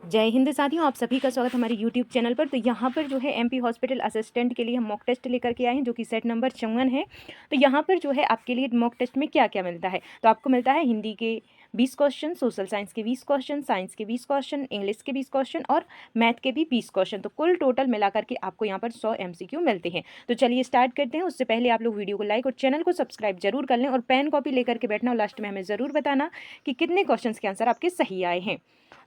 जय हिंद साथियों, आप सभी का स्वागत हमारे यूट्यूब चैनल पर। तो यहाँ पर जो है एमपी हॉस्पिटल असिस्टेंट के लिए हम मॉक टेस्ट लेकर के आए हैं, जो कि सेट नंबर 54 है। तो यहाँ पर जो है आपके लिए मॉक टेस्ट में क्या क्या मिलता है, तो आपको मिलता है हिंदी के 20 क्वेश्चन, सोशल साइंस के 20 क्वेश्चन, साइंस के 20 क्वेश्चन, इंग्लिश के 20 क्वेश्चन और मैथ के भी 20 क्वेश्चन। तो कुल टोटल मिलाकर के आपको यहाँ पर 100 MCQ मिलते हैं। तो चलिए स्टार्ट करते हैं। उससे पहले आप लोग वीडियो को लाइक और चैनल को सब्सक्राइब जरूर कर लें और पेन कॉपी लेकर के बैठना और लास्ट में हमें ज़रूर बताना कि कितने क्वेश्चन के आंसर आपके सही आए हैं।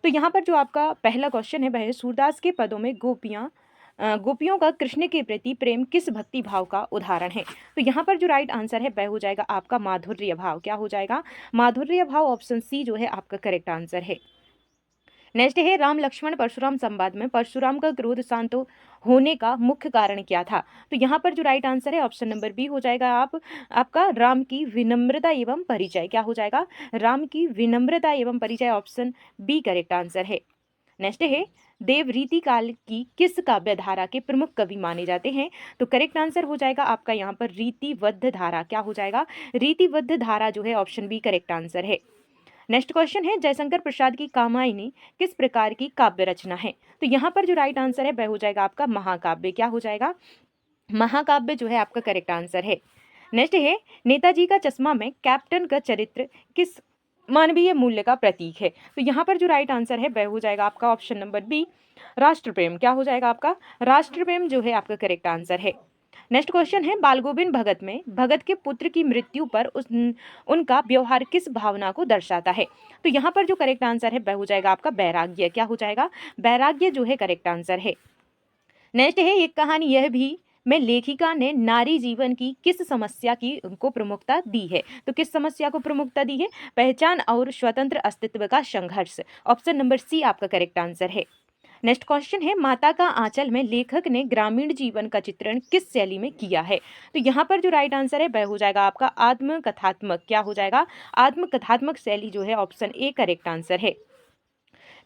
तो यहाँ पर जो आपका पहला क्वेश्चन है वह है, सूरदास के पदों में गोपियों का कृष्ण के प्रति प्रेम किस भक्ति भाव का उदाहरण है। तो यहाँ पर जो राइट आंसर है वह हो जाएगा आपका माधुर्य भाव। क्या हो जाएगा? माधुर्य भाव। ऑप्शन सी जो है आपका करेक्ट आंसर है। नेक्स्ट है, राम लक्ष्मण परशुराम संवाद में परशुराम का क्रोध शांत होने का मुख्य कारण क्या था। तो यहाँ पर जो राइट आंसर है ऑप्शन नंबर बी हो जाएगा आपका राम की विनम्रता एवं परिचय। क्या हो जाएगा? राम की विनम्रता एवं परिचय। ऑप्शन बी करेक्ट आंसर है। नेक्स्ट है, देव रीति काल की किस काव्य धारा के प्रमुख कवि माने जाते हैं। तो करेक्ट आंसर हो जाएगा आपका यहाँ पर रीतिबद्ध धारा। क्या हो जाएगा? रीतिबद्ध धारा जो है ऑप्शन बी करेक्ट आंसर है। नेक्स्ट क्वेश्चन है, जयशंकर प्रसाद की कामायनी किस प्रकार की काव्य रचना है। तो यहाँ पर जो राइट आंसर है वह हो जाएगा आपका महाकाव्य। क्या हो जाएगा? महाकाव्य जो है आपका करेक्ट आंसर है। नेक्स्ट है, नेताजी का चश्मा में कैप्टन का चरित्र किस मानवीय मूल्य का प्रतीक है। तो यहाँ पर जो राइट आंसर है वह हो जाएगा आपका ऑप्शन नंबर बी राष्ट्र प्रेम। क्या हो जाएगा आपका? राष्ट्र प्रेम जो है आपका करेक्ट आंसर है। नेक्स्ट क्वेश्चन है, बाल गोविंद भगत में भगत के पुत्र की मृत्यु पर उनका व्यवहार किस भावना को दर्शाता है। तो यहाँ पर जो करेक्ट आंसर है वह हो जाएगा आपका वैराग्य। क्या हो जाएगा? वैराग्य जो है करेक्ट आंसर है। नेक्स्ट है, एक कहानी यह भी में लेखिका ने नारी जीवन की किस समस्या की को प्रमुखता दी है। तो किस समस्या को प्रमुखता दी है? पहचान और स्वतंत्र अस्तित्व का संघर्ष। ऑप्शन नंबर सी आपका करेक्ट आंसर है। नेक्स्ट क्वेश्चन है, माता का आंचल में लेखक ने ग्रामीण जीवन का चित्रण किस शैली में किया है। तो यहाँ पर जो राइट आंसर है वह हो जाएगा आपका आत्मकथात्मक। क्या हो जाएगा? आत्मकथात्मक शैली जो है ऑप्शन ए करेक्ट आंसर है।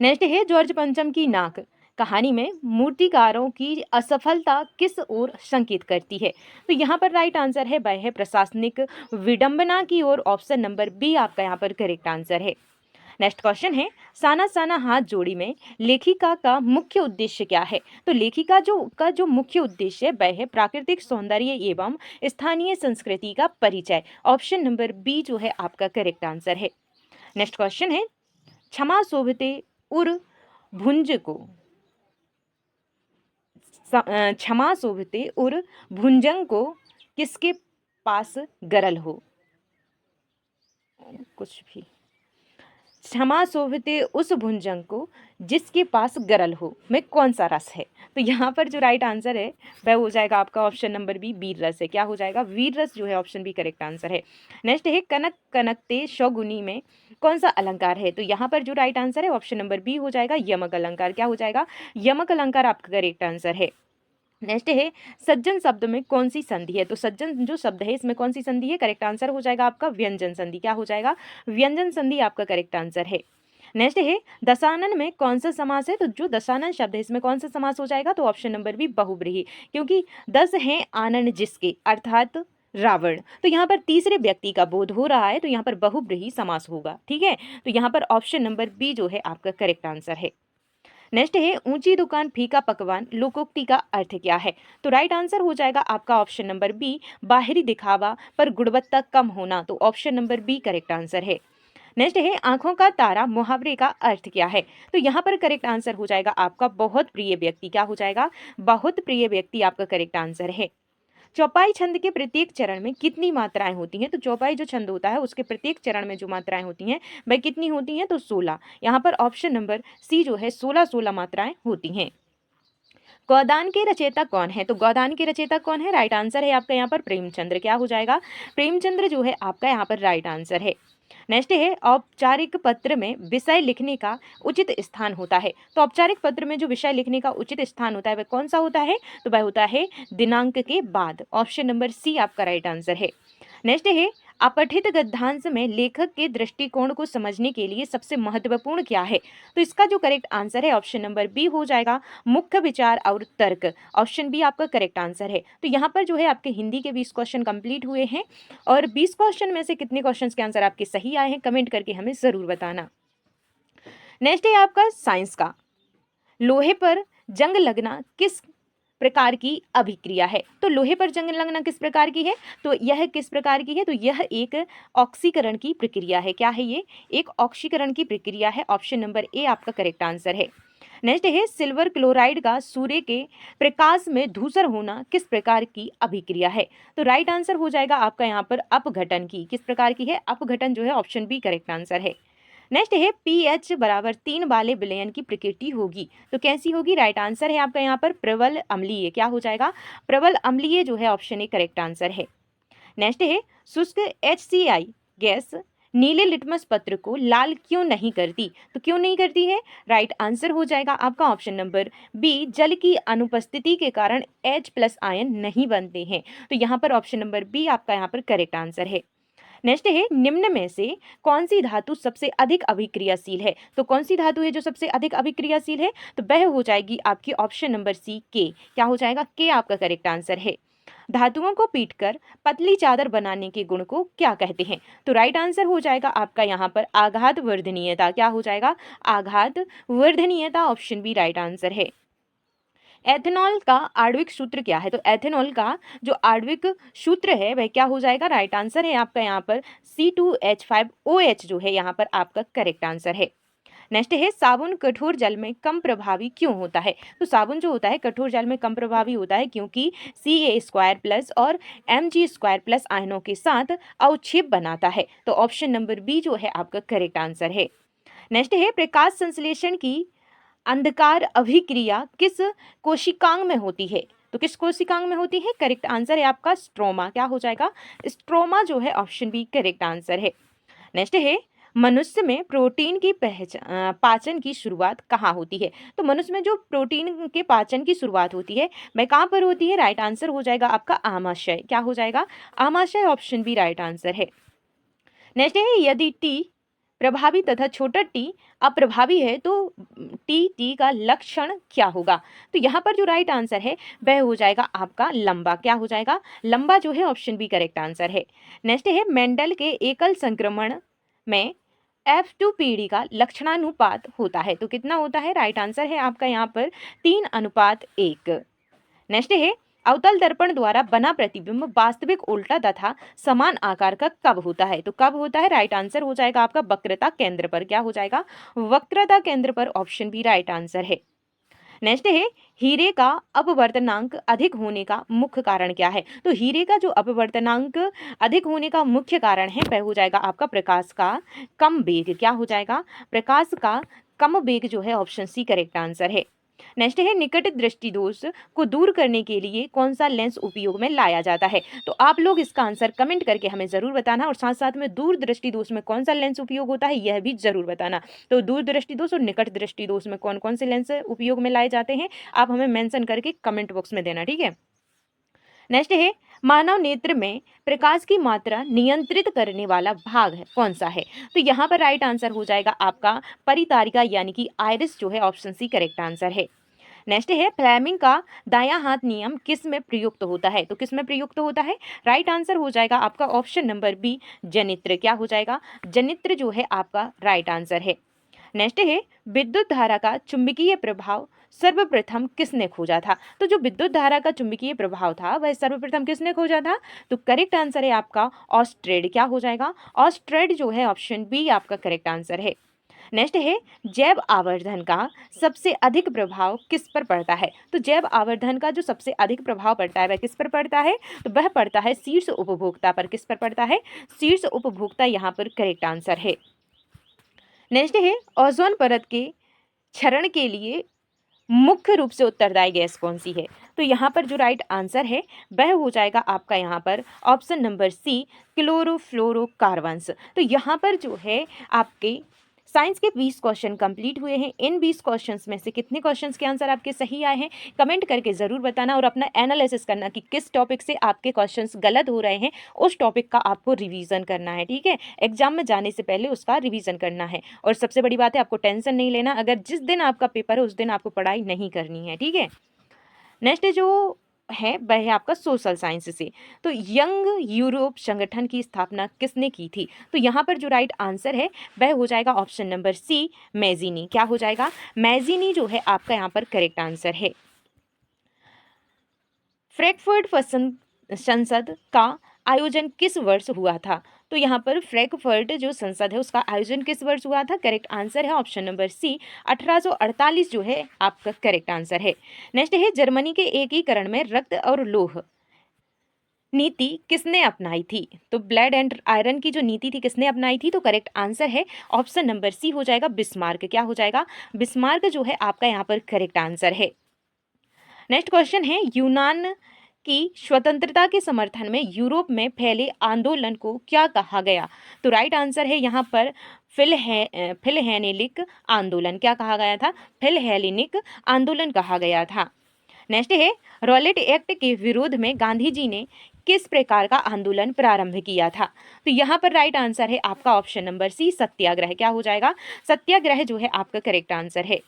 नेक्स्ट है, जॉर्ज पंचम की नाक कहानी में मूर्तिकारों की असफलता किस ओर संकेत करती है। तो यहाँ पर राइट आंसर है वह है प्रशासनिक विडंबना की ओर। ऑप्शन नंबर बी आपका यहाँ पर करेक्ट आंसर है। नेक्स्ट क्वेश्चन है, साना साना हाथ जोड़ी में लेखिका का मुख्य उद्देश्य क्या है। तो लेखिका जो मुख्य उद्देश्य है वह है प्राकृतिक सौंदर्य एवं स्थानीय संस्कृति का परिचय। ऑप्शन नंबर बी जो है आपका करेक्ट आंसर है। नेक्स्ट क्वेश्चन है, क्षमा शोभते उर भुंज को क्षमा शोभते उर भुंजंग को किसके पास गरल हो। कुछ भी। क्षमा शोभते उस भुंजंग को जिसके पास गरल हो में कौन सा रस है। तो यहाँ पर जो राइट आंसर है वह हो जाएगा आपका ऑप्शन नंबर बी वीर रस है। क्या हो जाएगा? वीर रस जो है ऑप्शन बी करेक्ट आंसर है। नेक्स्ट है, कनक कनकते शौगुनी में कौन सा अलंकार है। तो यहाँ पर जो राइट आंसर है ऑप्शन नंबर बी हो जाएगा यमक अलंकार। क्या हो जाएगा? यमक अलंकार आपका करेक्ट आंसर है। नेक्स्ट है, सज्जन शब्द में कौन सी संधि है। तो सज्जन जो शब्द है इसमें कौन सी संधि है? करेक्ट आंसर हो जाएगा आपका व्यंजन संधि। क्या हो जाएगा? व्यंजन संधि आपका करेक्ट आंसर है। नेक्स्ट है, दशानन में कौन सा समास है। तो जो दशानन शब्द है इसमें कौन सा समास हो जाएगा। तो ऑप्शन नंबर बी बहुब्रीहि, क्योंकि 10 हैं आनन जिसके अर्थात रावण। तो यहाँ पर तीसरे व्यक्ति का बोध हो रहा है, तो यहाँ पर बहुब्रीहि समास होगा। ठीक है, तो यहाँ पर ऑप्शन नंबर बी जो है आपका करेक्ट आंसर है। नेक्स्ट है, ऊंची दुकान फीका पकवान लोकोक्ति का अर्थ क्या है। तो राइट आंसर हो जाएगा आपका ऑप्शन नंबर बी बाहरी दिखावा पर गुणवत्ता कम होना। तो option number B correct answer है। नेक्स्ट है, आंखों का तारा मुहावरे का अर्थ क्या है। तो यहाँ पर करेक्ट आंसर हो जाएगा आपका बहुत प्रिय व्यक्ति। क्या हो जाएगा? बहुत प्रिय व्यक्ति आपका करेक्ट आंसर है। चौपाई छंद के प्रत्येक चरण में कितनी मात्राएं होती हैं। तो चौपाई जो छंद होता है उसके प्रत्येक चरण में जो मात्राएं होती हैं वह कितनी होती हैं। तो 16। यहाँ पर ऑप्शन नंबर सी जो है 16 मात्राएं होती हैं। गोदान के रचयिता कौन है। तो गोदान के रचयिता कौन है? राइट आंसर है आपका यहाँ पर प्रेमचंद्र। क्या हो जाएगा? प्रेमचंद्र जो है आपका यहाँ पर राइट आंसर है। नेक्स्ट है, औपचारिक पत्र में विषय लिखने का उचित स्थान होता है। तो औपचारिक पत्र में जो विषय लिखने का उचित स्थान होता है वह कौन सा होता है। तो वह होता है दिनांक के बाद। ऑप्शन नंबर सी आपका राइट आंसर है। नेक्स्ट है, अपठित गद्यांश में लेखक के दृष्टिकोण को समझने के लिए सबसे महत्वपूर्ण क्या है। तो इसका जो करेक्ट आंसर है ऑप्शन नंबर बी हो जाएगा मुख्य विचार और तर्क। ऑप्शन बी आपका करेक्ट आंसर है। तो यहाँ पर जो है आपके हिंदी के 20 क्वेश्चन कंप्लीट हुए हैं और 20 क्वेश्चन में से कितने क्वेश्चन के आंसर आपके सही आए हैं कमेंट करके हमें ज़रूर बताना। नेक्स्ट है आपका साइंस का लोहे पर जंग लगना किस प्रकार की अभिक्रिया है? तो लोहे पर जंग लगना किस प्रकार की है? तो यह किस प्रकार की है? तो यह एक ऑक्सीकरण की प्रक्रिया है। क्या है ये? एक ऑक्सीकरण की प्रक्रिया है। ऑप्शन नंबर ए आपका करेक्ट आंसर है। नेक्स्ट है सिल्वर क्लोराइड का सूर्य के प्रकाश में धूसर होना किस प्रकार की अभिक्रिया है? तो राइट आंसर हो जाएगा आपका यहाँ पर अपघटन की। किस प्रकार की है? अपघटन जो है ऑप्शन बी करेक्ट आंसर है। नेक्स्ट है pH बराबर 3 वाले विलयन की प्रकृति होगी, तो कैसी होगी? राइट आंसर है आपका यहाँ पर प्रबल अम्लीय। क्या हो जाएगा? प्रबल अम्लीय जो है ऑप्शन ए करेक्ट आंसर है। नेक्स्ट है शुष्क HCl गैस नीले लिटमस पत्र को लाल क्यों नहीं करती? तो क्यों नहीं करती है? राइट आंसर हो जाएगा आपका ऑप्शन नंबर बी, जल की अनुपस्थिति के कारण H+ आयन नहीं बनते हैं। तो यहाँ पर ऑप्शन नंबर बी आपका यहाँ पर करेक्ट आंसर है। नेक्स्ट है निम्न में से कौन सी धातु सबसे अधिक अभिक्रियाशील है? तो कौन सी धातु है जो सबसे अधिक अभिक्रियाशील है? तो वह हो जाएगी आपकी ऑप्शन नंबर सी के। क्या हो जाएगा? के आपका करेक्ट आंसर है। धातुओं को पीटकर पतली चादर बनाने के गुण को क्या कहते हैं? तो राइट आंसर हो जाएगा आपका यहाँ पर आघात वर्धनीयता। क्या हो जाएगा? आघात वर्धनीयता। ऑप्शन बी राइट आंसर है। एथेनॉल का आणविक सूत्र क्या है? तो एथेनॉल का जो आणविक सूत्र है वह क्या हो जाएगा? राइट आंसर है आपका यहाँ पर C2H5OH जो है यहाँ पर आपका करेक्ट आंसर है। नेक्स्ट है साबुन कठोर जल में कम प्रभावी क्यों होता है? तो साबुन जो होता है कठोर जल में कम प्रभावी होता है क्योंकि Ca² और Mg² आयनों के साथ अवक्षेप बनाता है। तो ऑप्शन नंबर बी जो है आपका करेक्ट आंसर है। नेक्स्ट है प्रकाश संश्लेषण की अंधकार अभिक्रिया किस कोशिकांग में होती है? तो किस कोशिकांग में होती है? करेक्ट आंसर है आपका स्ट्रोमा। क्या हो जाएगा? स्ट्रोमा जो है ऑप्शन बी करेक्ट आंसर है। नेक्स्ट है मनुष्य में प्रोटीन की पाचन की शुरुआत कहाँ होती है? तो मनुष्य में जो प्रोटीन के पाचन की शुरुआत होती है वह कहाँ पर होती है? राइट आंसर हो जाएगा आपका आमाशय। क्या हो जाएगा? आमाशय। ऑप्शन बी राइट आंसर है। नेक्स्ट है यदि टी प्रभावी तथा छोटा टी अप्रभावी है तो टी का लक्षण क्या होगा? तो यहाँ पर जो राइट आंसर है वह हो जाएगा आपका लंबा। क्या हो जाएगा? लंबा जो है ऑप्शन बी करेक्ट आंसर है। नेक्स्ट है मेंडल के एकल संक्रमण में F2 पीढ़ी का लक्षणानुपात होता है, तो कितना होता है? राइट आंसर है आपका यहाँ पर 3:1। नेक्स्ट है अवतल दर्पण द्वारा बना प्रतिबिंब वास्तविक उल्टा तथा समान आकार का कब होता है? तो कब होता है? राइट आंसर हो जाएगा आपका वक्रता केंद्र पर। क्या हो जाएगा? वक्रता केंद्र पर। ऑप्शन बी राइट आंसर है। नेक्स्ट है हीरे का अपवर्तनांक अधिक होने का मुख्य कारण क्या है? तो हीरे का जो अपवर्तनांक अधिक होने का मुख्य कारण है वह हो जाएगा आपका प्रकाश का कम वेग। क्या हो जाएगा? प्रकाश का कम वेग जो है ऑप्शन सी करेक्ट आंसर है। नेक्स्ट है निकट दृष्टि दोष को दूर करने के लिए कौन सा लेंस उपयोग में लाया जाता है? तो आप लोग इसका आंसर कमेंट करके हमें ज़रूर बताना और साथ साथ में दूर दृष्टि दोष में कौन सा लेंस उपयोग होता है यह भी ज़रूर बताना। तो दूर दृष्टि दोष और निकट दृष्टि दोष में कौन कौन से लेंस उपयोग में लाए जाते हैं आप हमें मेंशन करके कमेंट बॉक्स में देना, ठीक है। नेक्स्ट है मानव नेत्र में प्रकाश की मात्रा नियंत्रित करने वाला भाग है कौन सा है? तो यहाँ पर राइट आंसर हो जाएगा आपका परितारिका यानी कि आइरिस जो है ऑप्शन सी करेक्ट आंसर है। नेक्स्ट है फ्लेमिंग का दायां हाथ नियम किस में प्रयुक्त होता है? तो किस में प्रयुक्त होता है? राइट आंसर हो जाएगा आपका ऑप्शन नंबर बी जनित्र। क्या हो जाएगा? जनित्र जो है आपका राइट आंसर है। नेक्स्ट है विद्युत धारा का चुंबकीय प्रभाव सर्वप्रथम किसने खोजा था? तो जो विद्युत धारा का चुंबकीय प्रभाव था वह सर्वप्रथम किसने खोजा था? तो करेक्ट आंसर है आपका ऑस्ट्रेड। क्या हो जाएगा? ऑस्ट्रेड जो है ऑप्शन बी आपका करेक्ट आंसर है। नेक्स्ट है जैव आवर्धन का सबसे अधिक प्रभाव किस पर पड़ता है? तो जैव आवर्धन का जो सबसे अधिक प्रभाव पड़ता है वह किस पर पड़ता है? तो वह पड़ता है शीर्ष उपभोक्ता पर। किस पर पड़ता है? शीर्ष उपभोक्ता यहाँ पर करेक्ट आंसर है। नेक्स्ट है ओजोन परत के क्षरण के लिए मुख्य रूप से उत्तरदायी गैस कौन सी है? तो यहाँ पर जो राइट आंसर है वह हो जाएगा आपका यहाँ पर ऑप्शन नंबर सी क्लोरोफ्लोरोकार्बन्स। तो यहाँ पर जो है आपके साइंस के 20 क्वेश्चन कंप्लीट हुए हैं। इन 20 क्वेश्चंस में से कितने क्वेश्चंस के आंसर आपके सही आए हैं कमेंट करके ज़रूर बताना और अपना एनालिसिस करना कि किस टॉपिक से आपके क्वेश्चंस गलत हो रहे हैं, उस टॉपिक का आपको रिवीजन करना है, ठीक है। एग्जाम में जाने से पहले उसका रिवीजन करना है। और सबसे बड़ी बात है आपको टेंशन नहीं लेना, अगर जिस दिन आपका पेपर है उस दिन आपको पढ़ाई नहीं करनी है, ठीक है। नेक्स्ट जो है वह है आपका सोशल साइंस से। तो यंग यूरोप संगठन की स्थापना किसने की थी? तो यहाँ पर जो राइट आंसर है वह हो जाएगा ऑप्शन नंबर सी, मैजिनी। क्या हो जाएगा? मैजिनी जो है आपका यहाँ पर करेक्ट आंसर है। फ्रैंकफर्ट संसद का आयोजन किस वर्ष हुआ था? तो यहाँ पर फ्रैंकफर्ट जो संसद है उसका आयोजन किस वर्ष हुआ था? करेक्ट आंसर है ऑप्शन नंबर सी, 1848 जो है आपका करेक्ट आंसर है। नेक्स्ट है, जर्मनी के एकीकरण में रक्त और लोह नीति किसने अपनाई थी? तो ब्लड एंड आयरन की जो नीति थी किसने अपनाई थी? तो करेक्ट आंसर है ऑप्शन नंबर सी हो जाएगा, बिस्मार्क। क्या हो जाएगा? बिस्मार्क जो है आपका यहाँ पर करेक्ट आंसर है। नेक्स्ट क्वेश्चन है, यूनान की स्वतंत्रता के समर्थन में यूरोप में फैले आंदोलन को क्या कहा गया? तो राइट आंसर है यहाँ पर फिलहेलेनिक आंदोलन। क्या कहा गया था? फिलहेलेनिक आंदोलन कहा गया था। नेक्स्ट है, रॉलेट एक्ट के विरोध में गांधी जी ने किस प्रकार का आंदोलन प्रारंभ किया था? तो यहाँ पर राइट आंसर है आपका ऑप्शन नंबर सी, सत्याग्रह। क्या हो जाएगा? सत्याग्रह जो है आपका करेक्ट आंसर है।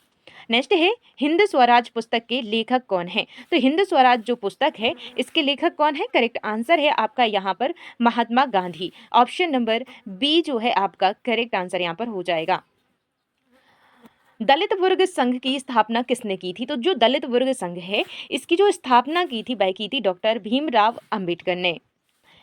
नेक्स्ट है, हिंद स्वराज पुस्तक के लेखक कौन है? तो हिंद स्वराज जो पुस्तक है इसके लेखक कौन है? करेक्ट आंसर है आपका यहाँ पर Mahatma Gandhi. Option number B जो है आपका करेक्ट आंसर यहाँ पर हो जाएगा। दलित वर्ग संघ की स्थापना किसने की थी? तो जो दलित वर्ग संघ है इसकी जो स्थापना की थी वह की थी डॉक्टर भीमराव अंबेडकर ने।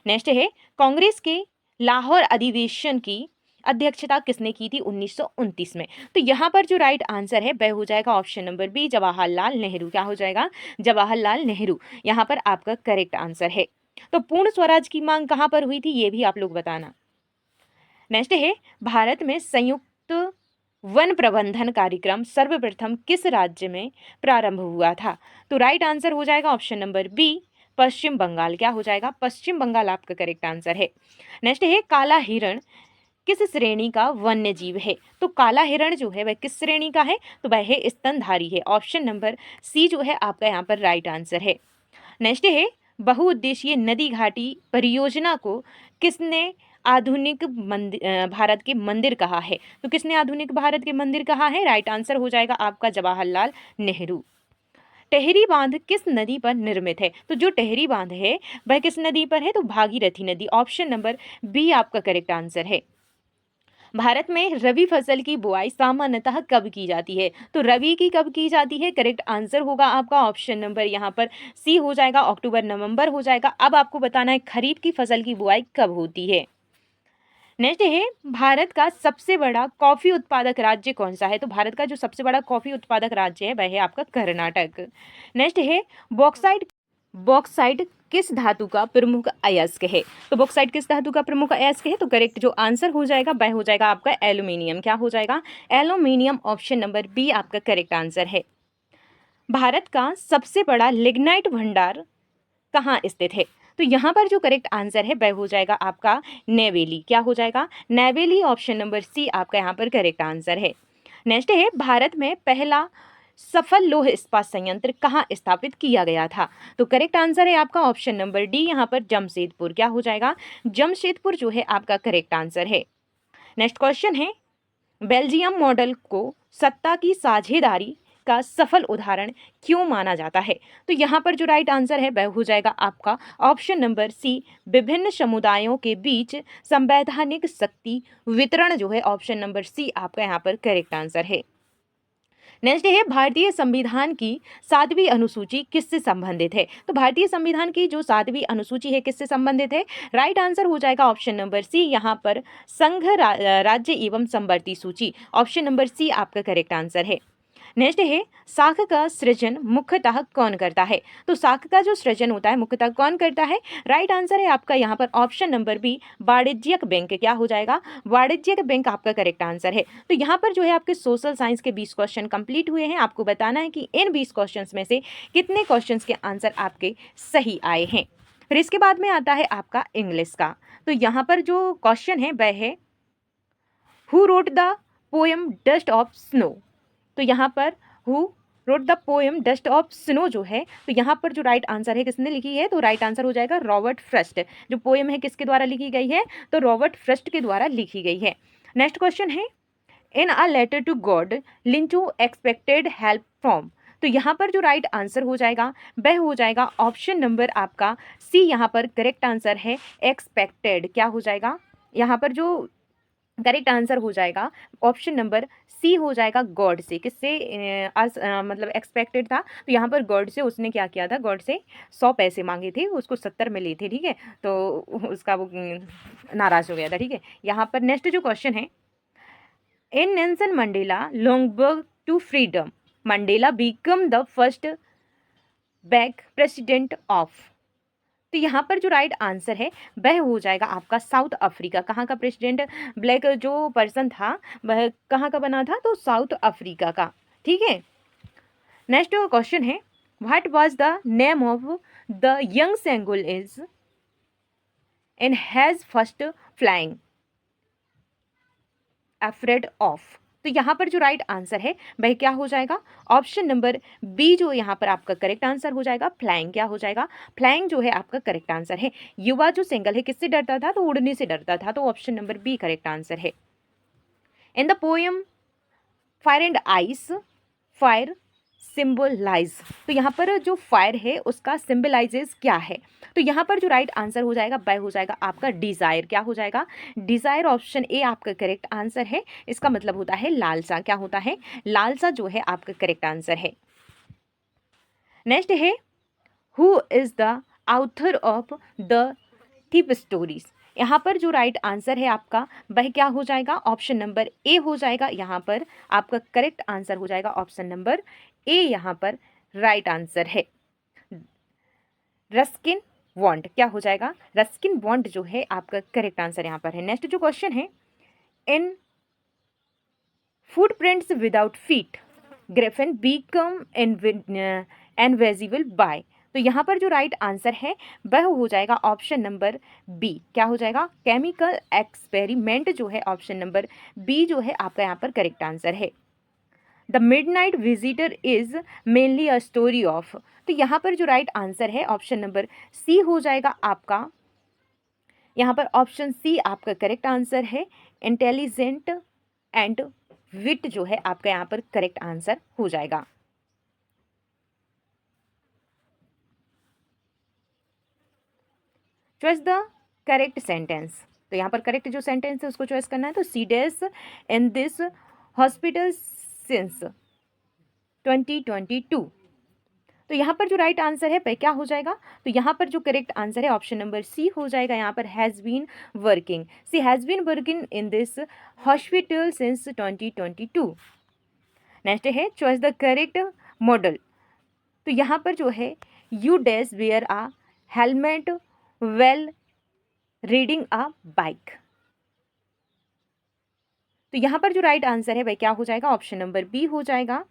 नेक्स्ट है, कांग्रेस के लाहौर अधिवेशन की अध्यक्षता किसने की थी 1929 में? तो यहाँ पर जो राइट आंसर है वह हो जाएगा option number B, Jawaharlal Nehru. क्या हो जाएगा? जवाहरलाल नेहरू यहाँ पर आपका करेक्ट आंसर है। तो पूर्ण स्वराज की मांग कहाँ पर हुई थी ये भी आप लोग बताना। नेक्स्ट है, भारत में संयुक्त वन प्रबंधन कार्यक्रम सर्वप्रथम किस राज्य में प्रारंभ हुआ था? तो राइट आंसर हो जाएगा ऑप्शन नंबर बी, पश्चिम बंगाल। क्या हो जाएगा? पश्चिम बंगाल आपका करेक्ट आंसर है। नेक्स्ट है, काला हिरण किस श्रेणी का वन्य जीव है? तो काला हिरण जो है वह किस श्रेणी का है? तो वह है स्तनधारी है। ऑप्शन नंबर सी जो है आपका यहाँ पर राइट आंसर है। नेक्स्ट है, बहुउद्देशीय नदी घाटी परियोजना को किसने आधुनिक भारत के मंदिर कहा है? तो किसने आधुनिक भारत के मंदिर कहा है? राइट आंसर हो जाएगा आपका जवाहरलाल नेहरू। टेहरी बांध किस नदी पर निर्मित है? तो जो टेहरी बांध है वह किस नदी पर है? तो भागीरथी नदी। ऑप्शन नंबर बी आपका करेक्ट आंसर है। भारत में रबी फसल की बुआई सामान्यतः कब की जाती है? तो रबी की कब की जाती है? करेक्ट आंसर होगा आपका ऑप्शन नंबर यहाँ पर सी हो जाएगा, अक्टूबर नवंबर हो जाएगा। अब आपको बताना है खरीफ की फसल की बुआई कब होती है। नेक्स्ट है, भारत का सबसे बड़ा कॉफी उत्पादक राज्य कौन सा है? तो भारत का जो सबसे बड़ा कॉफी उत्पादक राज्य है वह है आपका कर्नाटक। नेक्स्ट है, बॉक्साइट किस धातु का प्रमुख अयस्क है? तो बॉक्साइट किस धातु का प्रमुख अयस्क है? तो करेक्ट जो आंसर हो जाएगा वह हो जाएगा आपका एल्यूमिनियम। क्या हो जाएगा? एल्यूमिनियम। ऑप्शन नंबर बी आपका करेक्ट आंसर है। भारत का सबसे बड़ा लिग्नाइट भंडार कहाँ स्थित है? तो यहाँ पर जो करेक्ट आंसर है वह हो जाएगा आपका नेवेली। क्या हो जाएगा? नेवेली। ऑप्शन नंबर सी आपका यहाँ पर करेक्ट आंसर है। नेक्स्ट है, भारत में पहला सफल लौह इस्पात संयंत्र कहाँ स्थापित किया गया था? तो करेक्ट आंसर है आपका ऑप्शन नंबर डी यहाँ पर जमशेदपुर। क्या हो जाएगा? जमशेदपुर जो है आपका करेक्ट आंसर है। नेक्स्ट क्वेश्चन है, बेल्जियम मॉडल को सत्ता की साझेदारी का सफल उदाहरण क्यों माना जाता है? तो यहाँ पर जो राइट आंसर है वह हो जाएगा आपका ऑप्शन नंबर सी, विभिन्न समुदायों के बीच संवैधानिक शक्ति वितरण जो है ऑप्शन नंबर सी आपका यहाँ पर करेक्ट आंसर है। नेक्स्ट है, भारतीय संविधान की 7वीं अनुसूची किससे संबंधित है? तो भारतीय संविधान की जो 7वीं अनुसूची है किससे संबंधित है? राइट आंसर हो जाएगा ऑप्शन नंबर सी यहाँ पर संघ राज्य एवं संवर्ती सूची। ऑप्शन नंबर सी आपका करेक्ट आंसर है। नेक्स्ट है, साख का सृजन मुख्यतः कौन करता है? तो साख का जो सृजन होता है मुख्यतः कौन करता है? राइट आंसर है आपका यहाँ पर ऑप्शन नंबर बी, वाणिज्यिक बैंक। क्या हो जाएगा? वाणिज्यिक बैंक आपका करेक्ट आंसर है। तो यहाँ पर जो है आपके सोशल साइंस के 20 क्वेश्चन कंप्लीट हुए हैं। आपको बताना है कि इन 20 क्वेश्चन में से कितने क्वेश्चन के आंसर आपके सही आए हैं। फिर इसके बाद में आता है आपका इंग्लिश का। तो यहाँ पर जो क्वेश्चन है वह है, who wrote the poem dust of snow? तो यहाँ पर who wrote the poem dust of snow जो है, तो यहाँ पर जो राइट आंसर है किसने लिखी है? तो राइट आंसर हो जाएगा रॉबर्ट फ्रस्ट। जो पोएम है किसके द्वारा लिखी गई है? तो रॉबर्ट फ्रस्ट के द्वारा लिखी गई है। नेक्स्ट क्वेश्चन है, in a letter to God Lencho expected help from? तो यहाँ पर जो राइट आंसर हो जाएगा वह हो जाएगा ऑप्शन नंबर आपका सी। यहाँ पर करेक्ट आंसर है एक्सपेक्टेड। क्या हो जाएगा, यहाँ पर जो करेक्ट आंसर हो जाएगा ऑप्शन नंबर सी हो जाएगा गॉड से। किससे मतलब एक्सपेक्टेड था, तो यहाँ पर गॉड से उसने क्या किया था, गॉड से 100 पैसे मांगे थे, उसको 70 मिले थे, ठीक है, तो उसका वो नाराज हो गया था, ठीक है। यहाँ पर नेक्स्ट जो क्वेश्चन है, in Nelson Mandela long walk to freedom, Mandela become the first black president of. तो यहाँ पर जो राइट आंसर है वह हो जाएगा आपका साउथ अफ्रीका। कहाँ का प्रेसिडेंट ब्लैक जो पर्सन था वह कहाँ का बना था, तो साउथ अफ्रीका का, ठीक है। नेक्स्ट क्वेश्चन है, what was the name of the young seagull is in his first flying afraid of. तो यहाँ पर जो राइट आंसर है वह क्या हो जाएगा, ऑप्शन नंबर बी जो यहाँ पर आपका करेक्ट आंसर हो जाएगा, फ्लाइंग। क्या हो जाएगा, फ्लाइंग जो है आपका करेक्ट आंसर है। युवा जो सिंगल है किससे डरता था, तो उड़ने से डरता था, तो option number B correct answer है। In the poem fire and ice, fire symbolise, तो यहाँ पर जो फायर है उसका सिंबलाइजेस क्या है, तो यहाँ पर जो राइट आंसर हो जाएगा वह हो जाएगा आपका डिज़ायर। क्या हो जाएगा, डिज़ायर, ऑप्शन ए आपका करेक्ट आंसर है। इसका मतलब होता है लालसा। क्या होता है, लालसा जो है आपका करेक्ट आंसर है। नेक्स्ट है, who is the author of the thief stories. यहाँ पर जो राइट आंसर है आपका वह क्या हो जाएगा, ऑप्शन नंबर ए हो जाएगा। यहाँ पर आपका करेक्ट आंसर हो जाएगा ऑप्शन नंबर ए, यहाँ पर राइट आंसर है रस्किन बॉन्ड। क्या हो जाएगा, रस्किन बॉन्ड जो है आपका करेक्ट आंसर यहाँ पर है। नेक्स्ट जो क्वेश्चन है, in footprints without feet Griffin become invisible by. तो यहाँ पर जो राइट आंसर है वह हो जाएगा ऑप्शन नंबर बी। क्या हो जाएगा, केमिकल एक्सपेरिमेंट जो है ऑप्शन नंबर बी जो है आपका यहाँ पर करेक्ट आंसर है। The midnight visitor is mainly a story of, तो यहाँ पर जो राइट आंसर है ऑप्शन नंबर सी हो जाएगा आपका, यहाँ पर ऑप्शन सी आपका करेक्ट आंसर है। इंटेलिजेंट एंड विट जो है आपका यहाँ पर करेक्ट आंसर हो जाएगा। चॉइस द करेक्ट सेंटेंस, तो यहाँ पर करेक्ट जो सेंटेंस है उसको चॉइस करना है। तो she days in this hospital since 2022, तो यहाँ पर जो राइट आंसर है वह क्या हो जाएगा, तो यहाँ पर जो करेक्ट आंसर है ऑप्शन नंबर सी हो जाएगा। यहाँ पर has been working, she has been working in this hospital since 2022। Next है, चॉइस द करेक्ट मॉडल, तो यहाँ पर जो है you dash wear a helmet while riding a bike, तो यहाँ पर जो राइट आंसर है वह क्या हो जाएगा, ऑप्शन नंबर बी हो जाएगा।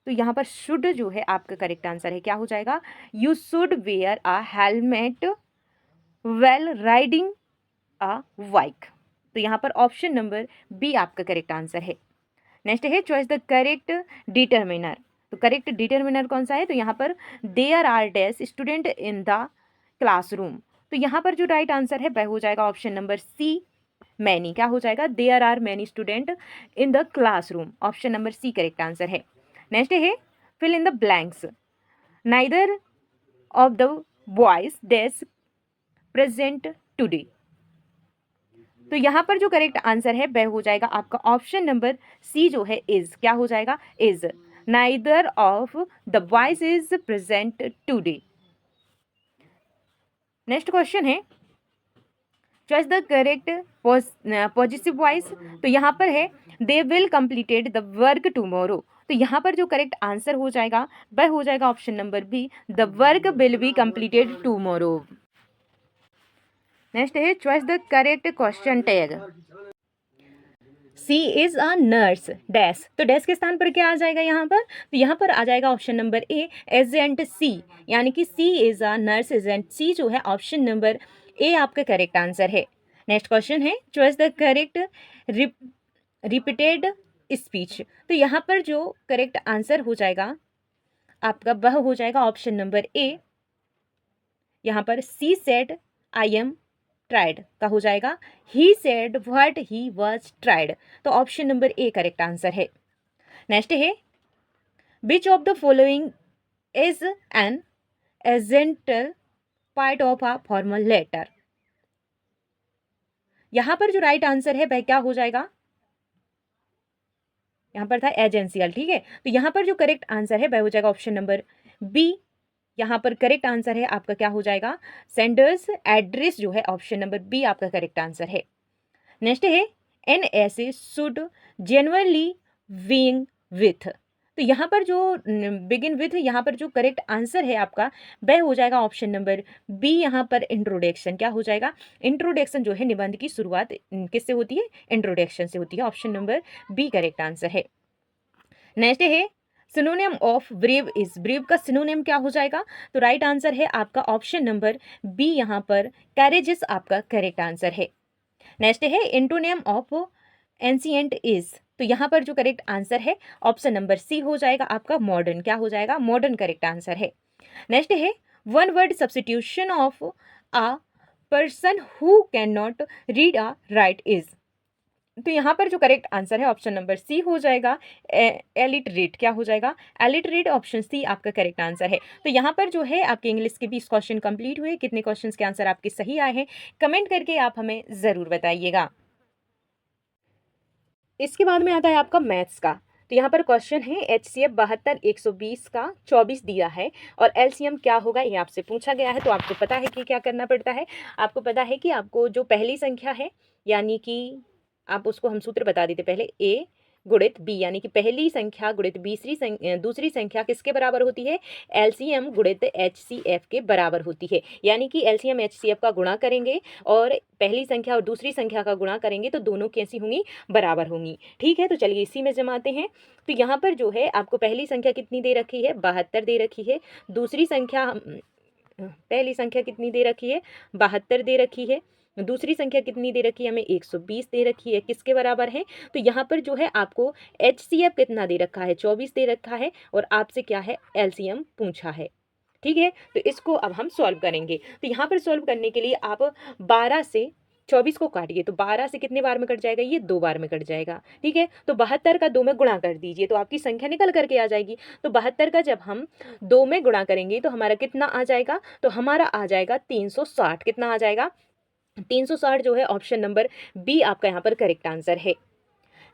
तो यहाँ पर शुड जो है आपका करेक्ट आंसर है, क्या हो जाएगा, you should wear a helmet while riding a bike, तो यहाँ पर ऑप्शन नंबर बी आपका करेक्ट आंसर है। नेक्स्ट है, चॉइस द करेक्ट डिटर्मिनर, तो करेक्ट डिटर्मिनर कौन सा है, तो यहाँ पर there are dash student in the classroom, तो यहाँ पर जो राइट आंसर है वह हो जाएगा ऑप्शन नंबर सी मैनी। क्या हो जाएगा, there are many student in the classroom, option number C correct answer है। नेक्स्ट है, fill in the blanks, neither of the boys dash present today, तो यहाँ पर जो करेक्ट आंसर है वह हो जाएगा आपका ऑप्शन नंबर सी जो है इज। क्या हो जाएगा, is, neither of the boys is present today. Next question है, choice the correct positive voice, तो यहाँ पर है they will completed the work tomorrow, तो यहाँ पर जो करेक्ट आंसर हो जाएगा वह हो जाएगा option number B, the work will be completed tomorrow. Next है, choice the correct question tag, she is a nurse dash, तो डैश के स्थान पर क्या आ जाएगा यहाँ पर, तो यहाँ पर आ जाएगा ऑप्शन नंबर ए एजेंट सी, यानी कि सी इज अ नर्स एजेंट सी जो है ऑप्शन नंबर ए आपका करेक्ट आंसर है। नेक्स्ट क्वेश्चन है, choice the correct repeated speech, तो यहाँ पर जो करेक्ट आंसर हो जाएगा आपका वह हो जाएगा ऑप्शन नंबर ए, यहाँ पर she said I am tired का हो जाएगा he said what he was tired, तो option number A correct answer है। नेक्स्ट है, which of the following is an essential part of a formal letter. यहां पर जो राइट आंसर है वह क्या हो जाएगा, यहां पर था एजेंसियल, ठीक है। तो यहां पर जो करेक्ट आंसर है वह हो जाएगा ऑप्शन नंबर बी। यहां पर करेक्ट आंसर है आपका क्या हो जाएगा, सेंडर्स एड्रेस जो है ऑप्शन नंबर बी आपका करेक्ट आंसर है। नेक्स्ट है एन ऐसे शुड जेन्युइनली बिगिन विथ। तो यहाँ पर जो बिगिन विथ, यहाँ पर जो करेक्ट आंसर है आपका वह हो जाएगा ऑप्शन नंबर बी। यहाँ पर इंट्रोडक्शन क्या हो जाएगा, इंट्रोडक्शन जो है निबंध की शुरुआत किससे होती है, इंट्रोडक्शन से होती है। Option number B correct answer है। नेक्स्ट है synonym of brave is, brave का सिनोनिम क्या हो जाएगा, तो राइट आंसर है आपका ऑप्शन नंबर बी, यहाँ पर कैरेजिस आपका करेक्ट आंसर है। नेक्स्ट है एंटोनिम ऑफ एंशिएंट इज, तो यहाँ पर जो करेक्ट आंसर है ऑप्शन नंबर सी हो जाएगा आपका मॉडर्न, क्या हो जाएगा, मॉडर्न करेक्ट आंसर है। नेक्स्ट है one word substitution of a person who can not read a right is, तो यहाँ पर जो करेक्ट आंसर है ऑप्शन नंबर सी हो जाएगा एलिटरेट, क्या हो जाएगा, एलिटरेट, ऑप्शन सी आपका करेक्ट आंसर है। तो यहाँ पर जो है आपके इंग्लिश के 20 क्वेश्चन कंप्लीट हुए, कितने क्वेश्चंस के आंसर आपके सही आए हैं कमेंट करके आप हमें ज़रूर बताइएगा। इसके बाद में आता है आपका मैथ्स का। तो यहाँ पर क्वेश्चन है HCF 72 120 का 24 दिया है और LCM क्या होगा ये आपसे पूछा गया है। तो आपको पता है कि क्या करना पड़ता है, आपको पता है कि आपको जो पहली संख्या है यानी कि आप उसको हम सूत्र बता देते पहले, A गुणित B, यानी कि पहली संख्या गुणित दूसरी संख्या किसके बराबर होती है, LCM गुणित HCF के बराबर होती है। यानी कि LCM HCF का गुणा करेंगे और पहली संख्या और दूसरी संख्या का गुणा करेंगे तो दोनों कैसी होंगी, बराबर होंगी, ठीक है। तो चलिए इसी में जमाते हैं। तो यहाँ पर जो है आपको पहली संख्या कितनी दे रखी है, 72 दे रखी है। दूसरी संख्या, पहली संख्या कितनी दे रखी है, 72 दे रखी है। दूसरी संख्या कितनी दे रखी है, हमें 120 दे रखी है, किसके बराबर है, तो यहाँ पर जो है आपको HCF कितना दे रखा है, 24 दे रखा है और आपसे क्या है, LCM पूछा है, ठीक है। तो इसको अब हम सॉल्व करेंगे। तो यहाँ पर सॉल्व करने के लिए आप 12 से 24 को काटिए, तो 12 से कितने बार में कट जाएगा, ये 2 बार में कट जाएगा, ठीक है। तो 72 का 2 में गुणा कर दीजिए तो आपकी संख्या निकल करके आ जाएगी। तो 72 का जब हम 2 में गुणा करेंगे तो हमारा कितना आ जाएगा, तो हमारा आ जाएगा 360, कितना आ जाएगा, 360 जो है ऑप्शन नंबर बी आपका यहाँ पर करेक्ट आंसर है।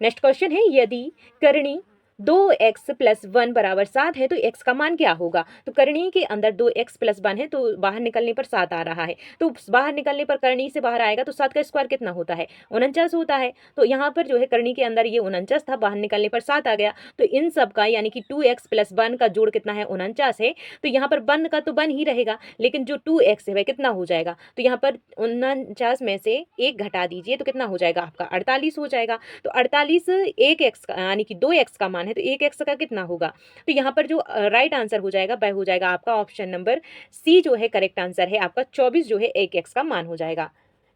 नेक्स्ट क्वेश्चन है यदि करणी 2x + 1 = 7 है तो x का मान क्या होगा। तो करणी के अंदर 2x + 1 है तो बाहर निकलने पर 7 आ रहा है, तो बाहर निकलने पर करणी से बाहर आएगा तो 7 का स्क्वायर कितना होता है, 49 होता है। तो यहाँ पर जो है करणी के अंदर ये 49 था, बाहर निकलने पर 7 आ गया, तो इन सब का यानी कि 2x + 1 का जोड़ कितना है, 49 है। तो यहाँ पर 1 का तो 1 ही रहेगा, लेकिन जो 2x है वह कितना हो जाएगा, तो यहाँ पर 49 में से 1 घटा दीजिए तो कितना हो जाएगा आपका 48 हो जाएगा। तो 48 1x का यानी कि 2x का मान है तो 1x का कितना होगा, तो यहाँ पर जो राइट आंसर हो जाएगा वह हो जाएगा आपका ऑप्शन नंबर सी जो है करेक्ट आंसर है आपका, 24 जो है 1x का मान हो जाएगा,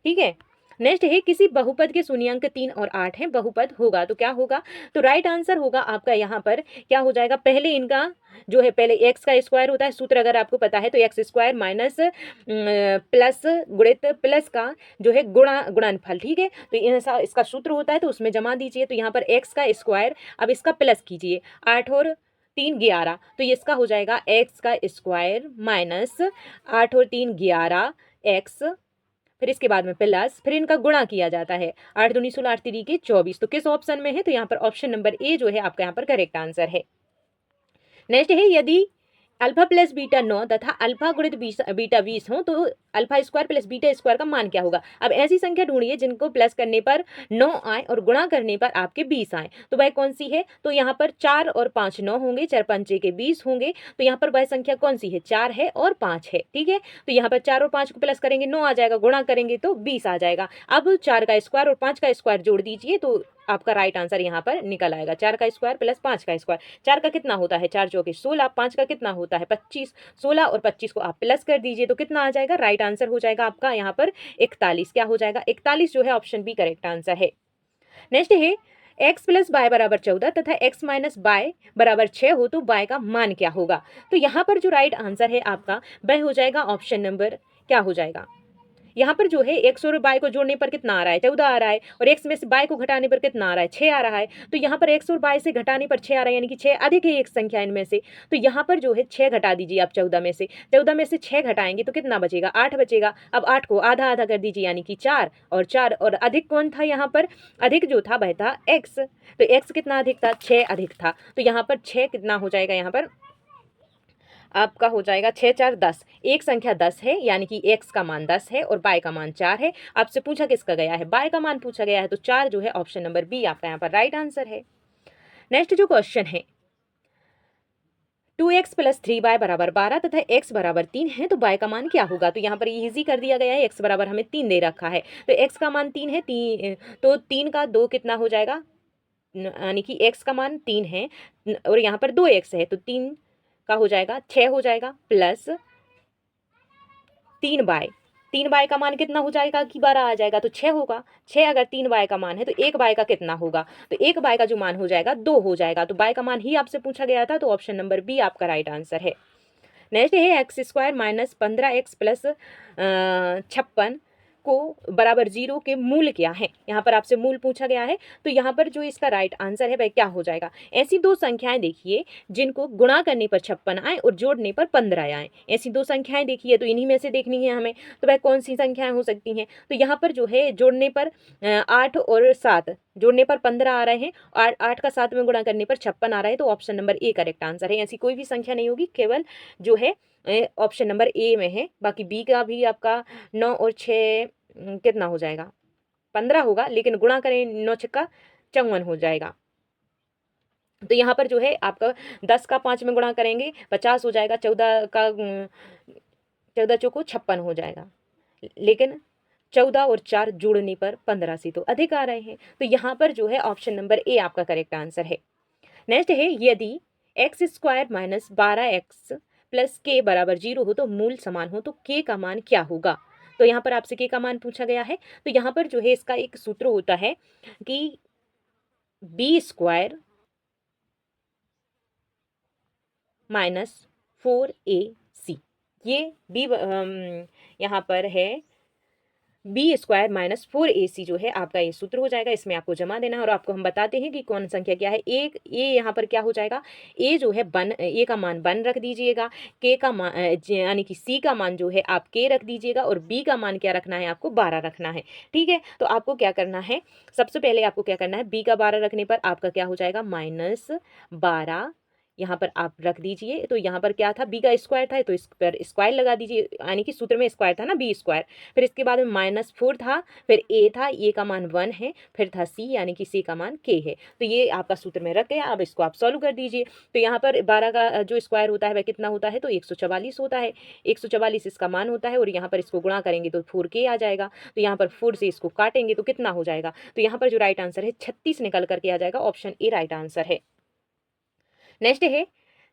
ठीक है। नेक्स्ट है किसी बहुपद के शून्यांक 3 और 8 है, बहुपद होगा तो क्या होगा, तो राइट आंसर होगा आपका यहाँ पर क्या हो जाएगा, पहले इनका जो है पहले x का स्क्वायर होता है, सूत्र अगर आपको पता है तो x² माइनस प्लस गुणित प्लस का जो है गुणनफल, ठीक है। तो ऐसा इसका सूत्र होता है तो उसमें जमा दीजिए, तो यहाँ पर x का स्क्वायर, अब इसका प्लस कीजिए, 8 और 3 11, तो ये इसका हो जाएगा x² माइनस 8 और 3 11 x, फिर इसके बाद में प्लस, फिर इनका गुणा किया जाता है, 8 दूनी 16 8 3 24, तो किस ऑप्शन में है, तो यहाँ पर ऑप्शन नंबर ए जो है आपका यहाँ पर करेक्ट आंसर है। नेक्स्ट है यदि अल्फा प्लस बीटा 9 तथा अल्फा गुणित बीटा 20 हो तो α² + β² का मान क्या होगा। अब ऐसी संख्या ढूंढिए जिनको प्लस करने पर 9 आए और गुणा करने पर आपके 20 आए, तो वह कौन सी है, तो यहाँ पर 4 और 5 9 होंगे, 4 5 के 20 होंगे, तो यहाँ पर वह संख्या कौन सी है, 4 है और 5 है, ठीक है। तो यहाँ पर 4 और 5 को प्लस करेंगे 9 आ जाएगा, गुणा करेंगे तो 20 आ जाएगा। अब 4 का स्क्वायर और 5 का स्क्वायर जोड़ दीजिए तो आपका राइट आंसर यहाँ पर निकल आएगा, 4 का स्क्वायर प्लस 5 का स्क्वायर, 4 का कितना होता है 4 चौके 16, 5 का कितना होता है 25, 16 और 25 को आप प्लस कर दीजिए तो कितना आ जाएगा, राइट आंसर हो जाएगा आपका यहाँ पर 41, क्या हो जाएगा 41 जो है ऑप्शन बी करेक्ट आंसर है। नेक्स्ट है x + y = 14 तथा x - y = 6 हो तो y का मान क्या होगा। तो यहाँ पर जो राइट आंसर है आपका वह हो जाएगा ऑप्शन नंबर क्या हो जाएगा, यहाँ पर जो है एक्स और वाई को जोड़ने पर कितना आ रहा है, 14 आ रहा है, और एक्स में से वाई को घटाने पर कितना आ रहा है, 6 आ रहा है। तो यहाँ पर एक्स और वाई से घटाने पर 6 आ रहा है, यानी कि 6 अधिक है एक संख्या इनमें से। तो यहाँ पर जो है 6 घटा दीजिए आप 14 में से, 14 में से 6 घटाएंगे तो कितना बचेगा, 8 बचेगा। अब 8 को आधा आधा कर दीजिए, यानी कि 4 और 4, और अधिक कौन था यहाँ पर, अधिक जो था वह था एक्स। तो एक्स कितना अधिक था, 6 अधिक था। तो यहाँ पर 6 कितना हो जाएगा, यहाँ पर आपका हो जाएगा 6 4 10, एक संख्या 10 है, यानी कि एक्स का मान 10 है और बाय का मान 4 है। आपसे पूछा किसका गया है, बाय का मान पूछा गया है, तो 4 जो है ऑप्शन नंबर बी आपका यहाँ पर राइट आंसर है। नेक्स्ट जो क्वेश्चन है, 2x प्लस 3y बराबर 12 तथा x बराबर 3 है, तो y का मान क्या होगा। तो यहाँ पर इजी कर दिया गया है, x बराबर हमें 3 दे रखा है, तो x का मान 3 है, तो 3 का 2 कितना हो जाएगा, यानी कि x का मान 3 है और यहाँ पर 2x है, तो 3 का हो जाएगा 6 हो जाएगा, प्लस 3y, 3y का मान कितना हो जाएगा कि 12 आ जाएगा, तो 6 होगा। 6 अगर 3y का मान है तो 1y का कितना होगा, तो 1y का जो मान हो जाएगा 2 हो जाएगा। तो y का मान ही आपसे पूछा गया था, तो ऑप्शन नंबर बी आपका राइट आंसर है। नेक्स्ट है x square minus 15x plus 56 को बराबर 0 के मूल क्या है। यहाँ पर आपसे मूल पूछा गया है, तो यहाँ पर जो इसका राइट आंसर है वह क्या हो जाएगा, ऐसी दो संख्याएं देखिए जिनको गुणा करने पर 56 आए और जोड़ने पर 15 आए। ऐसी दो संख्याएं देखिए, तो इन्हीं में से देखनी है हमें, तो वह कौन सी संख्याएं हो सकती हैं। तो यहाँ पर जो है जोड़ने पर 8 और 7, जोड़ने पर 15 आ रहे हैं, 8 का 7 में गुणा करने पर 56 आ रहा है, तो option number A correct answer है। ऐसी कोई भी संख्या नहीं होगी, केवल जो है ऑप्शन नंबर ए में है। बाकी बी का भी आपका 9 और 6 कितना हो जाएगा, 15 होगा, लेकिन गुणा करें 9 छक्का 54 हो जाएगा। तो यहाँ पर जो है आपका 10 का 5 में गुणा करेंगे 50 हो जाएगा, 14 का 14 चौको 56 हो जाएगा, लेकिन 14 और 4 जोड़ने पर 15 से तो अधिक आ रहे हैं। तो यहाँ पर जो है ऑप्शन नंबर ए आपका करेक्ट आंसर है। नेक्स्ट है, यदि x square minus 12x plus के बराबर 0 हो तो मूल समान हो, तो के का मान क्या होगा। तो यहाँ पर आपसे के का मान पूछा गया है, तो यहाँ पर जो है इसका एक सूत्र होता है कि बी स्क्वायर माइनस 4ac, ये बी यहाँ पर है बी स्क्वायर माइनस 4ac जो है आपका ये सूत्र हो जाएगा। इसमें आपको जमा देना है और आपको हम बताते हैं कि कौन संख्या क्या है। एक ए यहाँ पर क्या हो जाएगा, ए जो है ए का मान 1 रख दीजिएगा, के का मान यानी कि सी का मान जो है आप के रख दीजिएगा, और बी का मान क्या रखना है, आपको 12 रखना है। ठीक है, तो आपको क्या करना है, सबसे पहले आपको क्या करना है, बी का 12 रखने पर आपका क्या हो जाएगा, -12 यहाँ पर आप रख दीजिए। तो यहाँ पर क्या था, बी का स्क्वायर था, तो इस पर स्क्वायर लगा दीजिए, यानी कि सूत्र में स्क्वायर था ना, बी स्क्वायर। फिर इसके बाद में -4 था, फिर ए था, ए का मान 1 है, फिर था सी, यानी कि सी का मान के है। तो ये आपका सूत्र में रख गया। अब इसको आप सॉल्व कर दीजिए। तो यहाँ पर 12 का जो स्क्वायर होता है वह कितना होता है, तो 144 होता है, 144 इसका मान होता है, और यहाँ पर इसको गुणा करेंगे तो 4k आ जाएगा। तो यहाँ पर 4 से इसको काटेंगे तो कितना हो जाएगा, तो यहाँ पर जो राइट आंसर है 36 निकल करके आ जाएगा। ऑप्शन ए राइट आंसर है। नेक्स्ट है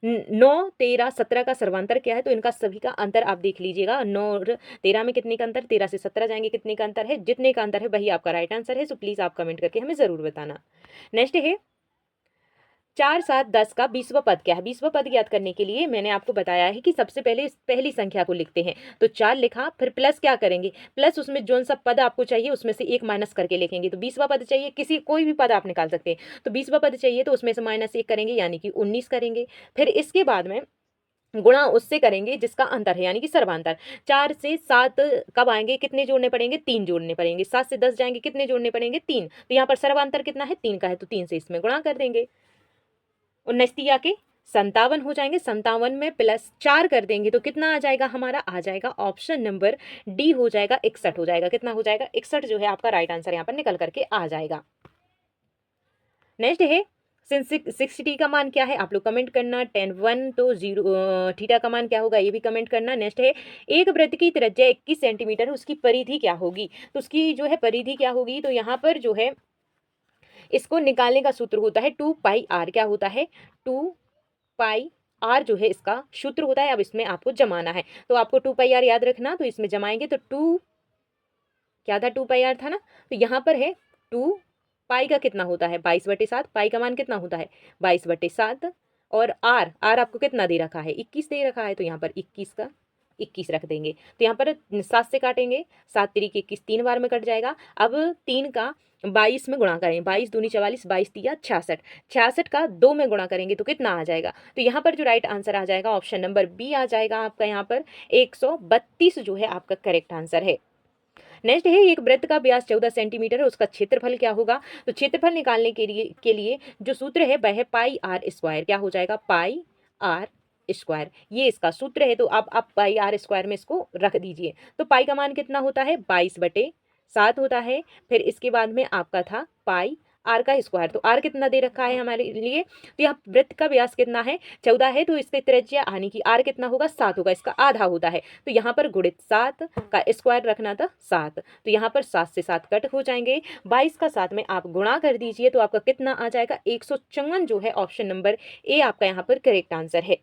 9 13 17 का सर्वांतर क्या है, तो इनका सभी का अंतर आप देख लीजिएगा। 9 और 13 में कितने का अंतर, 13 से 17 जाएंगे कितने का अंतर है, जितने का अंतर है वही आपका राइट आंसर है। सो प्लीज आप कमेंट करके हमें जरूर बताना। नेक्स्ट है 4 7 10 का 20वां पद क्या है। 20वां पद ज्ञात करने के लिए मैंने आपको बताया है कि सबसे पहले पहली संख्या को लिखते हैं, तो 4 लिखा, फिर प्लस क्या करेंगे, प्लस उसमें जो सा पद आपको चाहिए उसमें से एक माइनस करके लिखेंगे। तो 20वां पद चाहिए, कोई भी पद आप निकाल सकते हैं, तो 20वां पद चाहिए तो उसमें से -1 करेंगे, यानी कि 19 करेंगे। फिर इसके बाद में गुणा उससे करेंगे जिसका अंतर है, यानी कि सर्वांतर। 4 से 7 कब आएंगे, कितने जोड़ने पड़ेंगे, 3 जोड़ने पड़ेंगे। 7 से 10 जाएंगे, कितने जोड़ने पड़ेंगे, 3। तो यहाँ पर सर्वांतर कितना है, 3 का है, तो 3 से इसमें गुणा कर देंगे। 19 आके 57 हो जाएंगे, 57 में +4 कर देंगे तो कितना आ जाएगा, हमारा आ जाएगा ऑप्शन नंबर डी हो जाएगा 61 हो जाएगा। कितना हो जाएगा, 61 जो है आपका राइट आंसर यहाँ पर निकल करके आ जाएगा। नेक्स्ट है sin 60 का मान क्या है, आप लोग कमेंट करना। 10 1 तो 0 थीटा का मान क्या होगा, ये भी कमेंट करना। नेक्स्ट है एक वृत्त की त्रिज्या 21 सेंटीमीटर, उसकी परिधि क्या होगी। तो उसकी जो है परिधि क्या होगी, तो यहाँ पर जो है इसको निकालने का सूत्र होता है 2πr। क्या होता है, 2πr जो है इसका सूत्र होता है। अब इसमें आपको जमाना है, तो आपको 2πr याद रखना, तो इसमें जमाएंगे तो 2 क्या था, 2πr था ना, तो यहाँ पर है 2 पाई का कितना होता है, 22/7। पाई का मान कितना होता है, 22/7, और आर आपको कितना दे रखा है, 21 दे रखा है, तो यहाँ पर 21 का 21 रख देंगे। तो यहाँ पर 7 से काटेंगे, 7 तिरी 21 3 बार में कट जाएगा। अब 3 का 22 में गुणा करें, 22 दूनी 44, 22 तिया 66, 66 का 2 में गुणा करेंगे तो कितना आ जाएगा। तो यहाँ पर जो राइट आंसर आ जाएगा ऑप्शन नंबर बी आ जाएगा आपका यहाँ पर 132 जो है आपका करेक्ट आंसर है। नेक्स्ट है, एक वृत्त का व्यास 14 सेंटीमीटर है, उसका क्षेत्रफल क्या होगा। तो क्षेत्रफल निकालने के लिए जो सूत्र है वह है पाई आर स्क्वायर। क्या हो जाएगा, पाई आर स्क्वायर, ये इसका सूत्र है। तो आप पाई आर स्क्वायर में इसको रख दीजिए। तो पाई का मान कितना होता है, 22/7 होता है। फिर इसके बाद में आपका था पाई आर का स्क्वायर। तो आर कितना दे रखा है हमारे लिए, तो यहाँ वृत्त का व्यास कितना है, 14 है, तो इसकी त्रिज्या यानी कि आर कितना होगा, 7 होगा, इसका आधा होता है। तो यहाँ पर गुणित 7 का स्क्वायर रखना था 7। तो यहाँ पर 7 से 7 कट हो जाएंगे, 22 का 7 में आप गुणा कर दीजिए तो आपका कितना आ जाएगा, 154 जो है ऑप्शन नंबर ए आपका यहाँ पर करेक्ट आंसर है।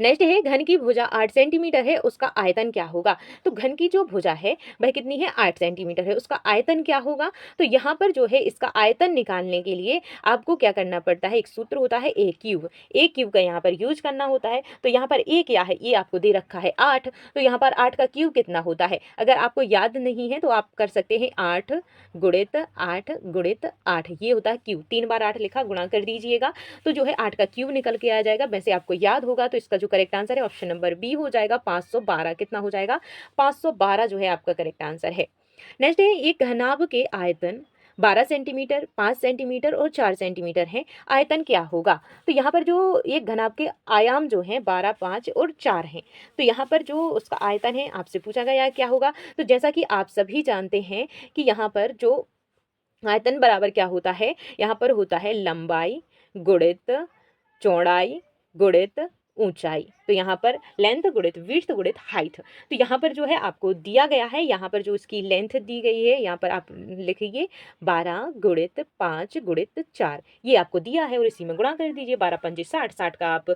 नेक्स्ट है, घन की भुजा 8 सेंटीमीटर है, उसका आयतन क्या होगा। तो घन की जो भुजा है वह कितनी है, 8 सेंटीमीटर है, उसका आयतन क्या होगा। तो यहाँ पर जो है इसका आयतन निकालने के लिए आपको क्या करना पड़ता है, एक सूत्र होता है ए क्यूब। ए क्यूब का यहाँ पर यूज करना होता है। तो यहाँ पर ए क्या है, ये आपको दे रखा है 8, तो यहाँ पर 8 का क्यूब कितना होता है, अगर आपको याद नहीं है तो आप कर सकते हैं 8 गुणित 8 गुणित 8, ये होता है क्यूब। 3 बार 8 लिखा, गुणा कर दीजिएगा तो जो है 8 का क्यूब निकल के आ जाएगा। वैसे आपको याद होगा तो इसका जो करेक्ट आंसर है ऑप्शन नंबर बी हो जाएगा 512। कितना हो जाएगा, 512 जो है आपका करेक्ट आंसर है। नेक्स्ट है, एक घनाभ के आयतन 12 सेंटीमीटर, 5 सेंटीमीटर और 4 सेंटीमीटर है, आयतन क्या होगा। तो यहाँ पर जो एक घनाभ के आयाम जो हैं 12, 5 और 4 हैं, तो यहाँ पर जो उसका आयतन है आपसे पूछा गया है क्या होगा। तो जैसा कि आप सभी जानते हैं कि यहाँ पर जो आयतन बराबर क्या होता है, यहाँ पर होता है लंबाई गुणित चौड़ाई गुणित ऊंचाई। तो यहाँ पर लेंथ गुणित विड्थ गुणित हाइट। तो यहाँ पर जो है आपको दिया गया है, यहाँ पर जो इसकी लेंथ दी गई है यहाँ पर आप लिखिए 12 गुणित 5 गुणित 4, ये आपको दिया है और इसी में गुणा कर दीजिए। 12 पंजे 60, 60 का आप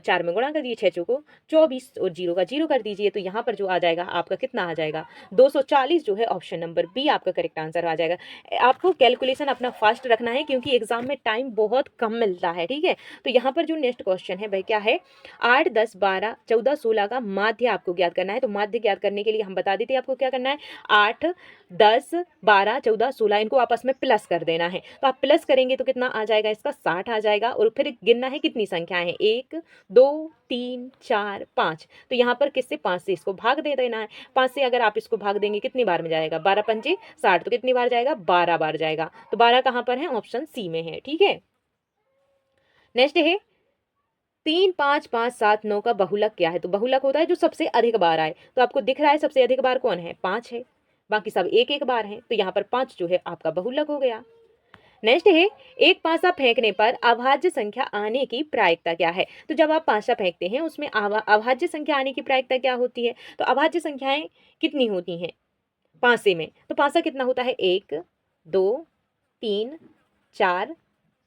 4 में गुणा कर दीजिए, 6 चौको 24 और 0 का 0 कर दीजिए। तो यहाँ पर जो आ जाएगा आपका कितना आ जाएगा, 240 जो है ऑप्शन नंबर बी आपका करेक्ट आंसर आ जाएगा। आपको कैलकुलेशन अपना फास्ट रखना है क्योंकि एग्जाम में टाइम बहुत कम मिलता है, ठीक है। तो यहाँ पर जो नेक्स्ट क्वेश्चन है वह क्या है, 8, 10, 12, 14, 16 का माध्य आपको ज्ञात करना है। तो माध्य ज्ञात करने के लिए हम बता देते हैं आपको क्या करना है, 8, 10, 12, 14, 16 इनको आपस में प्लस कर देना है। तो आप प्लस करेंगे तो कितना आ जाएगा, इसका 60 आ जाएगा। और फिर गिनना है कितनी संख्याएं हैं, 1, 2, 3, 4, 5। तो यहाँ पर किससे, 5 से इसको भाग दे देना है। 5 से अगर आप इसको भाग देंगे कितनी बार में जाएगा, 12 पंजे 60, तो कितनी बार जाएगा, 12 बार जाएगा। तो 12 कहाँ पर है, ऑप्शन सी में है, ठीक है। नेक्स्ट है 3, 5, 5, 7, 9 का बहुलक क्या है। तो बहुलक होता है जो सबसे अधिक बार आए। तो आपको दिख रहा है सबसे अधिक बार कौन है, 5 है, बाकी सब एक एक बार है। तो यहाँ पर 5 जो है आपका बहुलक हो गया। नेक्स्ट है, एक पासा फेंकने पर अभाज्य संख्या आने की प्रायिकता क्या है। तो जब आप पासा फेंकते हैं उसमें अभाज्य संख्या आने की प्रायिकता क्या होती है। तो अभाज्य संख्याएं कितनी होती हैं पासे में। तो पासा कितना होता है, 1, 2, 3, 4,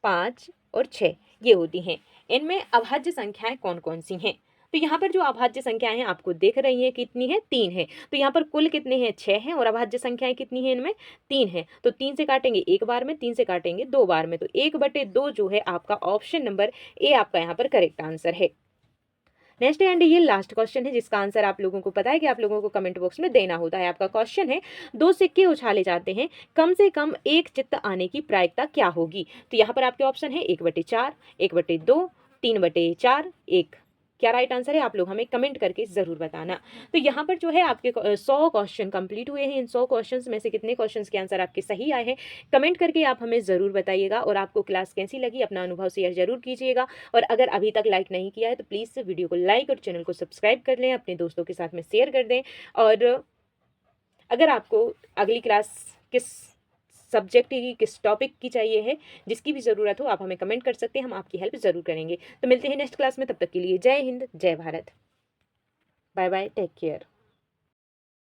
5 और 6 ये होती हैं। इनमें अभाज्य संख्याएं कौन कौन सी हैं। तो यहाँ पर जो अभाज्य संख्याएं हैं आपको दिख रही हैं कितनी है, 3 है। तो यहाँ पर कुल कितने हैं, 6 हैं और अभाज्य संख्याएं कितनी हैं, इनमें 3 है। तो 3 से काटेंगे 1 बार में, 3 से काटेंगे 2 बार में। तो 1/2 जो है आपका ऑप्शन नंबर ए आपका यहाँ पर करेक्ट आंसर है। नेक्स्ट एंड ये लास्ट क्वेश्चन है जिसका आंसर आप लोगों को पता है कि आप लोगों को कमेंट बॉक्स में देना होता है। आपका क्वेश्चन है, 2 सिक्के उछाले जाते हैं, कम से कम एक चित्त आने की प्रायिकता क्या होगी। तो यहाँ पर आपके ऑप्शन है 1/4, 1/2, 3/4, 1। क्या राइट आंसर है, आप लोग हमें कमेंट करके ज़रूर बताना। तो यहाँ पर जो है आपके 100 क्वेश्चन कंप्लीट हुए हैं। इन 100 क्वेश्चन में से कितने क्वेश्चन के आंसर आपके सही आए हैं कमेंट करके आप हमें ज़रूर बताइएगा। और आपको क्लास कैसी लगी अपना अनुभव शेयर जरूर कीजिएगा। और अगर अभी तक लाइक नहीं किया है तो प्लीज़ वीडियो को लाइक और चैनल को सब्सक्राइब कर लें, अपने दोस्तों के साथ में शेयर कर दें। और अगर आपको अगली क्लास किस सब्जेक्ट की, किस टॉपिक की चाहिए है, जिसकी भी ज़रूरत हो आप हमें कमेंट कर सकते हैं, हम आपकी हेल्प ज़रूर करेंगे। तो मिलते हैं नेक्स्ट क्लास में, तब तक के लिए जय हिंद, जय Bharat, bye bye, take care.